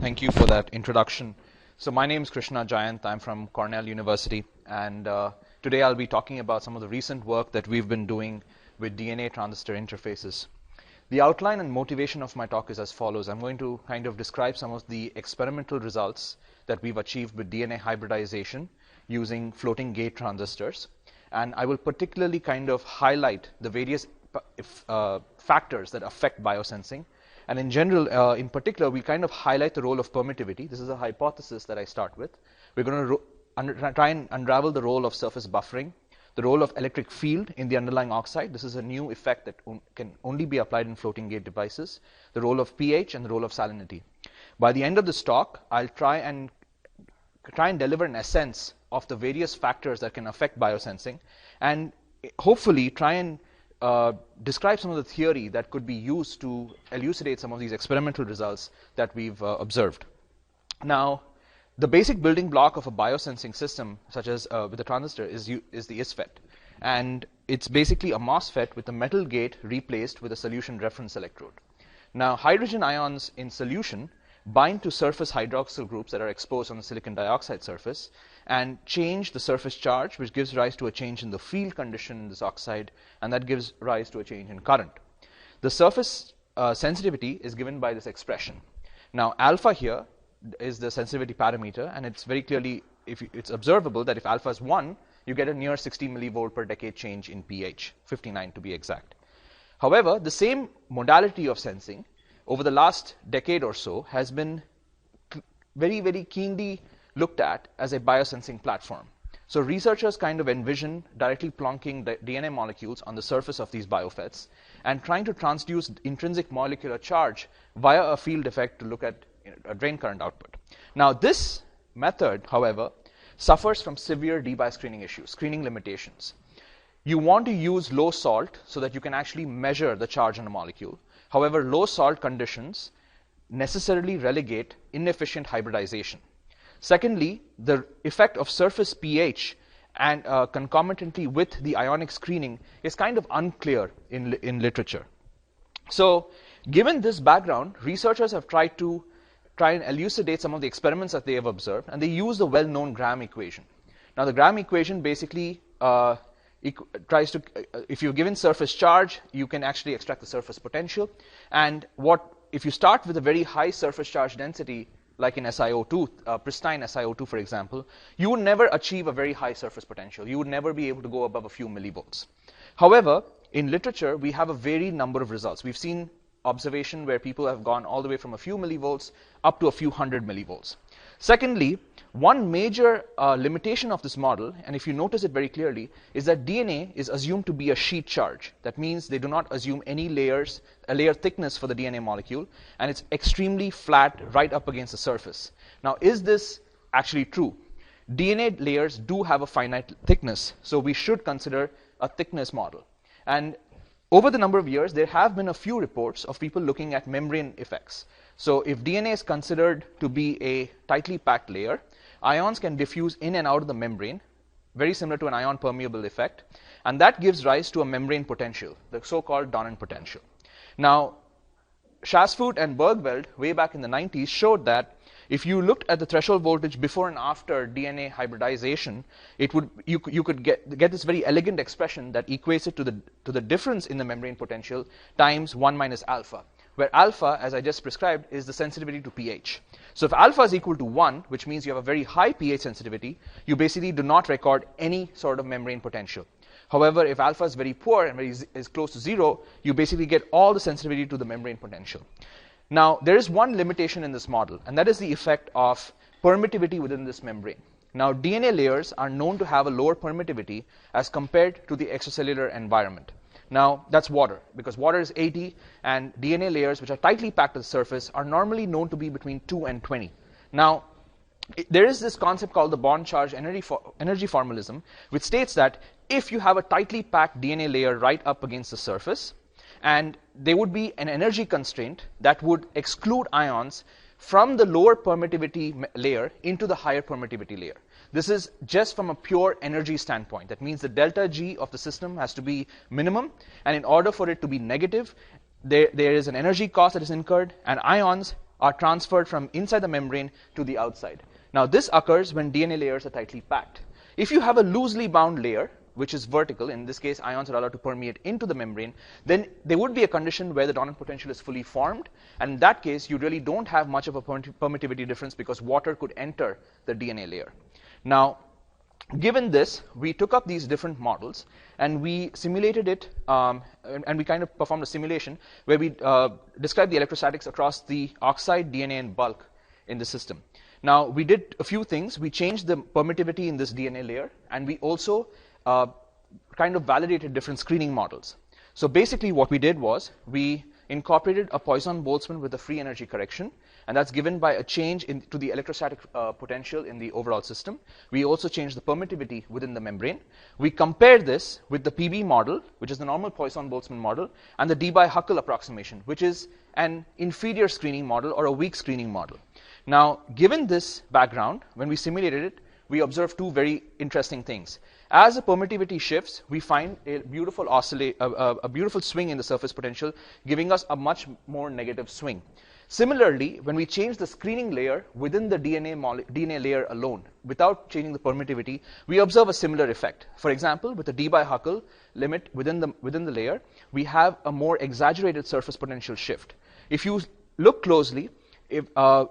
Thank you for that introduction. So my name is Krishna Jayant. I'm from Cornell University, and today I'll be talking about some of the recent work that we've been doing with DNA transistor interfaces. The outline and motivation of my talk is as follows. I'm going to kind of describe some of the experimental results that we've achieved with DNA hybridization using floating gate transistors, and I will particularly kind of highlight the various factors that affect biosensing. And in general, in particular, we kind of highlight the role of permittivity. This is a hypothesis that I start with. We're going to try and unravel the role of surface buffering, the role of electric field in the underlying oxide. This is a new effect that can only be applied in floating gate devices, the role of pH, and the role of salinity. By the end of this talk, I'll try and deliver an essence of the various factors that can affect biosensing, and hopefully try and describe some of the theory that could be used to elucidate some of these experimental results that we've observed. Now, the basic building block of a biosensing system, such as with a transistor, is the ISFET. And it's basically a MOSFET with a metal gate replaced with a solution reference electrode. Now, hydrogen ions in solution bind to surface hydroxyl groups that are exposed on the silicon dioxide surface and change the surface charge, which gives rise to a change in the field condition in this oxide, and that gives rise to a change in current. The surface sensitivity is given by this expression. Now, alpha here is the sensitivity parameter, and it's very clearly, it's observable that if alpha is 1, you get a near 60 millivolt per decade change in pH, 59 to be exact. However, the same modality of sensing over the last decade or so has been very, very keenly looked at as a biosensing platform. So researchers kind of envision directly plonking the DNA molecules on the surface of these biofets and trying to transduce intrinsic molecular charge via a field effect to look at a drain current output. Now, this method, however, suffers from severe debye screening issues, screening limitations. You want to use low salt so that you can actually measure the charge on a molecule. However, low salt conditions necessarily relegate inefficient hybridization. Secondly, the effect of surface pH and concomitantly with the ionic screening is kind of unclear in literature. So, given this background, researchers have tried and elucidate some of the experiments that they have observed, and they use the well-known Graham equation. Now, the Graham equation basically tries to, if you're given surface charge, you can actually extract the surface potential. And if you start with a very high surface charge density, like in SiO2, pristine SiO2, for example, you would never achieve a very high surface potential. You would never be able to go above a few millivolts. However, in literature, we have a varied number of results. We've seen observation where people have gone all the way from a few millivolts up to a few hundred millivolts. Secondly, one major limitation of this model, and if you notice it very clearly, is that DNA is assumed to be a sheet charge. That means they do not assume any layers, a layer thickness for the DNA molecule, and it's extremely flat right up against the surface. Now, is this actually true? DNA layers do have a finite thickness, so we should consider a thickness model. And over the number of years, there have been a few reports of people looking at membrane effects. So if DNA is considered to be a tightly packed layer, ions can diffuse in and out of the membrane, very similar to an ion permeable effect, and that gives rise to a membrane potential, the so-called Donen potential. Now, Schasfoot and Bergveld, way back in the 90s, showed that if you looked at the threshold voltage before and after DNA hybridization, you could get this very elegant expression that equates it to the difference in the membrane potential times 1 minus alpha, where alpha, as I just prescribed, is the sensitivity to pH. So if alpha is equal to 1, which means you have a very high pH sensitivity, you basically do not record any sort of membrane potential. However, if alpha is very poor and is close to 0, you basically get all the sensitivity to the membrane potential. Now, there is one limitation in this model, and that is the effect of permittivity within this membrane. Now, DNA layers are known to have a lower permittivity as compared to the extracellular environment. Now, that's water, because water is 80, and DNA layers, which are tightly packed to the surface, are normally known to be between 2 and 20. Now, there is this concept called the bond charge energy formalism, which states that if you have a tightly packed DNA layer right up against the surface, and there would be an energy constraint that would exclude ions from the lower permittivity layer into the higher permittivity layer. This is just from a pure energy standpoint. That means the delta G of the system has to be minimum, and in order for it to be negative, there is an energy cost that is incurred, and ions are transferred from inside the membrane to the outside. Now, this occurs when DNA layers are tightly packed. If you have a loosely bound layer, which is vertical, in this case ions are allowed to permeate into the membrane, then there would be a condition where the Donan potential is fully formed, and in that case you really don't have much of a permittivity difference because water could enter the DNA layer. Now, given this, we took up these different models and we simulated it, and we kind of performed a simulation where we described the electrostatics across the oxide, DNA, and bulk in the system. Now, we did a few things. We changed the permittivity in this DNA layer, and we also kind of validated different screening models. So basically what we did was we incorporated a Poisson-Boltzmann with a free energy correction, and that's given by a change to the electrostatic potential in the overall system. We also changed the permittivity within the membrane. We compared this with the PB model, which is the normal Poisson-Boltzmann model, and the Debye-Huckel approximation, which is an inferior screening model or a weak screening model. Now, given this background, when we simulated it, we observed two very interesting things. As the permittivity shifts, we find a beautiful beautiful swing in the surface potential, giving us a much more negative swing. Similarly, when we change the screening layer within the DNA layer alone, without changing the permittivity, we observe a similar effect. For example, with the Debye-Huckel limit within the layer, we have a more exaggerated surface potential shift. If you look closely,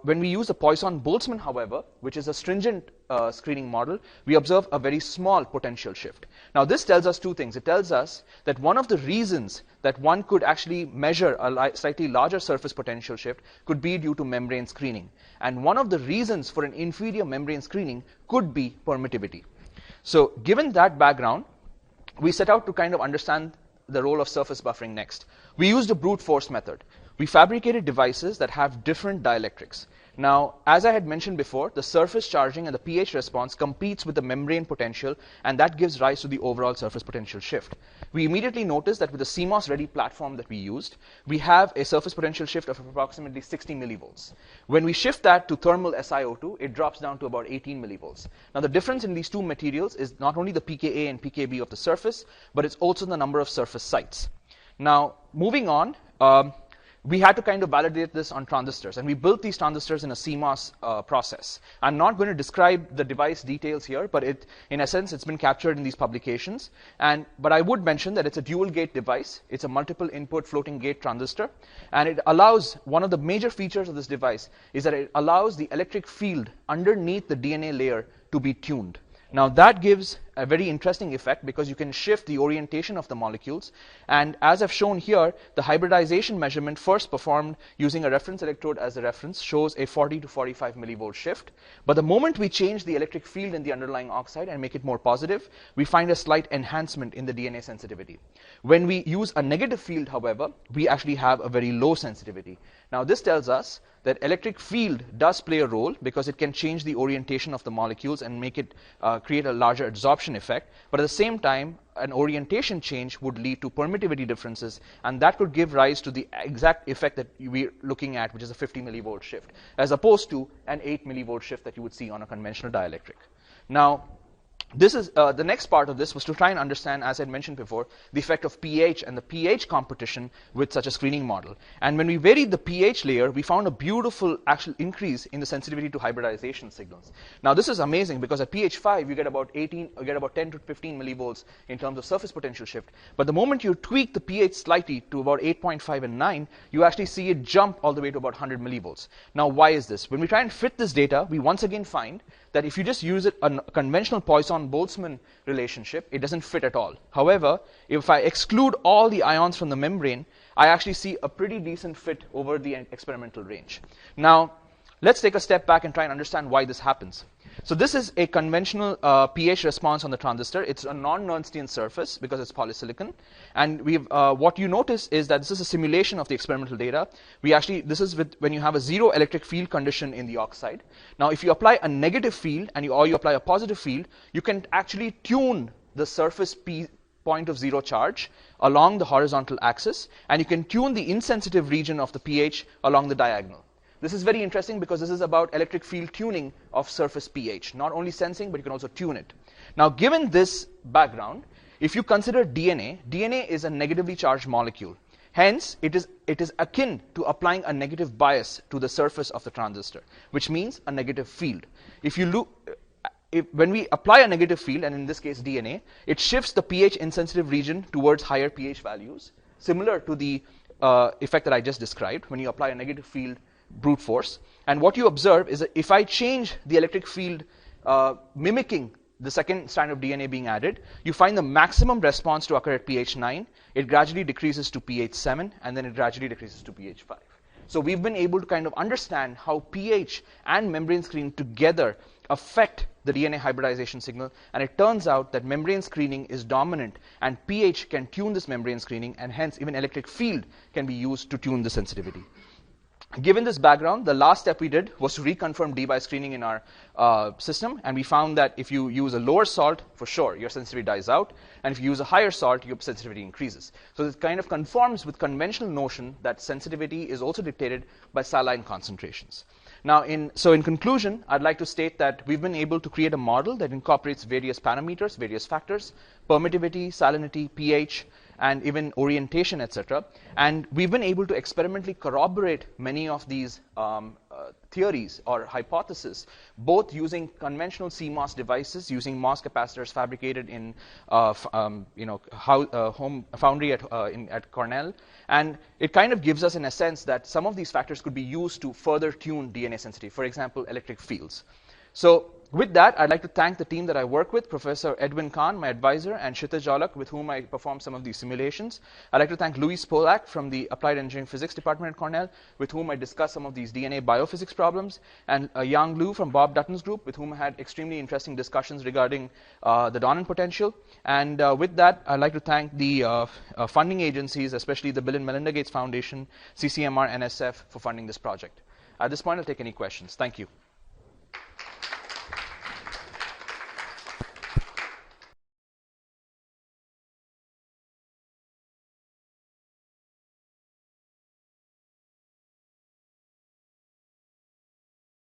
when we use the Poisson-Boltzmann, however, which is a stringent screening model, we observe a very small potential shift. Now, this tells us two things. It tells us that one of the reasons that one could actually measure a slightly larger surface potential shift could be due to membrane screening. And one of the reasons for an inferior membrane screening could be permittivity. So, given that background, we set out to kind of understand the role of surface buffering next. We used a brute force method. We fabricated devices that have different dielectrics. Now, as I had mentioned before, the surface charging and the pH response competes with the membrane potential, and that gives rise to the overall surface potential shift. We immediately noticed that with the CMOS-ready platform that we used, we have a surface potential shift of approximately 60 millivolts. When we shift that to thermal SiO2, it drops down to about 18 millivolts. Now, the difference in these two materials is not only the pKa and pKb of the surface, but it's also the number of surface sites. Now, moving on, we had to kind of validate this on transistors, and we built these transistors in a CMOS process. I'm not going to describe the device details here, but in essence, it's been captured in these publications. But I would mention that it's a dual gate device. It's a multiple input floating gate transistor, and it allows, one of the major features of this device is that it allows the electric field underneath the DNA layer to be tuned. Now, that gives a very interesting effect because you can shift the orientation of the molecules. And as I've shown here, the hybridization measurement first performed using a reference electrode as a reference shows a 40 to 45 millivolt shift. But the moment we change the electric field in the underlying oxide and make it more positive, we find a slight enhancement in the DNA sensitivity. When we use a negative field, however, we actually have a very low sensitivity. Now, this tells us that electric field does play a role because it can change the orientation of the molecules and make it create a larger adsorption effect. But at the same time, an orientation change would lead to permittivity differences, and that could give rise to the exact effect that we're looking at, which is a 50 millivolt shift, as opposed to an 8 millivolt shift that you would see on a conventional dielectric. Now, this is the next part of this was to try and understand, as I mentioned before, the effect of pH and the pH competition with such a screening model. And when we varied the pH layer, we found a beautiful actual increase in the sensitivity to hybridization signals. Now, this is amazing because at pH 5 you get about 10 to 15 millivolts in terms of surface potential shift. But the moment you tweak the pH slightly to about 8.5 and 9, you actually see it jump all the way to about 100 millivolts. Now, why is this? When we try and fit this data, we once again find that if you just use a conventional Poisson-Boltzmann relationship, it doesn't fit at all. However, if I exclude all the ions from the membrane, I actually see a pretty decent fit over the experimental range. Now, let's take a step back and try and understand why this happens. So this is a conventional pH response on the transistor. It's a non-Nernstian surface because it's polysilicon. And what you notice is that this is a simulation of the experimental data. This is when you have a zero electric field condition in the oxide. Now, if you apply a negative field or you apply a positive field, you can actually tune the surface point of zero charge along the horizontal axis, and you can tune the insensitive region of the pH along the diagonal. This is very interesting because this is about electric field tuning of surface pH, not only sensing, but you can also tune it. Now, given this background, if you consider DNA is a negatively charged molecule. Hence, it is akin to applying a negative bias to the surface of the transistor, which means a negative field. When we apply a negative field, and in this case DNA, it shifts the pH insensitive region towards higher pH values, similar to the effect that I just described when you apply a negative field brute force. And what you observe is that if I change the electric field mimicking the second strand of DNA being added, you find the maximum response to occur at pH 9. It gradually decreases to pH 7, and then it gradually decreases to pH 5. So we've been able to kind of understand how pH and membrane screening together affect the DNA hybridization signal, and it turns out that membrane screening is dominant, and pH can tune this membrane screening, and hence even electric field can be used to tune the sensitivity. Given this background, the last step we did was to reconfirm debye screening in our system, and we found that if you use a lower salt, for sure, your sensitivity dies out, and if you use a higher salt, your sensitivity increases. So this kind of conforms with conventional notion that sensitivity is also dictated by saline concentrations. Now, in conclusion, I'd like to state that we've been able to create a model that incorporates various parameters, various factors, permittivity, salinity, pH, and even orientation, etc. And we've been able to experimentally corroborate many of these theories or hypotheses, both using conventional CMOS devices, using MOS capacitors fabricated in home foundry at Cornell. And it kind of gives us, in a sense, that some of these factors could be used to further tune DNA sensitivity, for example, electric fields. So with that, I'd like to thank the team that I work with, Professor Edwin Kahn, my advisor, and Kshitij Jhalak, with whom I performed some of these simulations. I'd like to thank Luis Polak from the Applied Engineering Physics Department at Cornell, with whom I discussed some of these DNA biophysics problems, and Yang Liu from Bob Dutton's group, with whom I had extremely interesting discussions regarding the Donan potential. And with that, I'd like to thank the funding agencies, especially the Bill and Melinda Gates Foundation, CCMR, NSF, for funding this project. At this point, I'll take any questions. Thank you.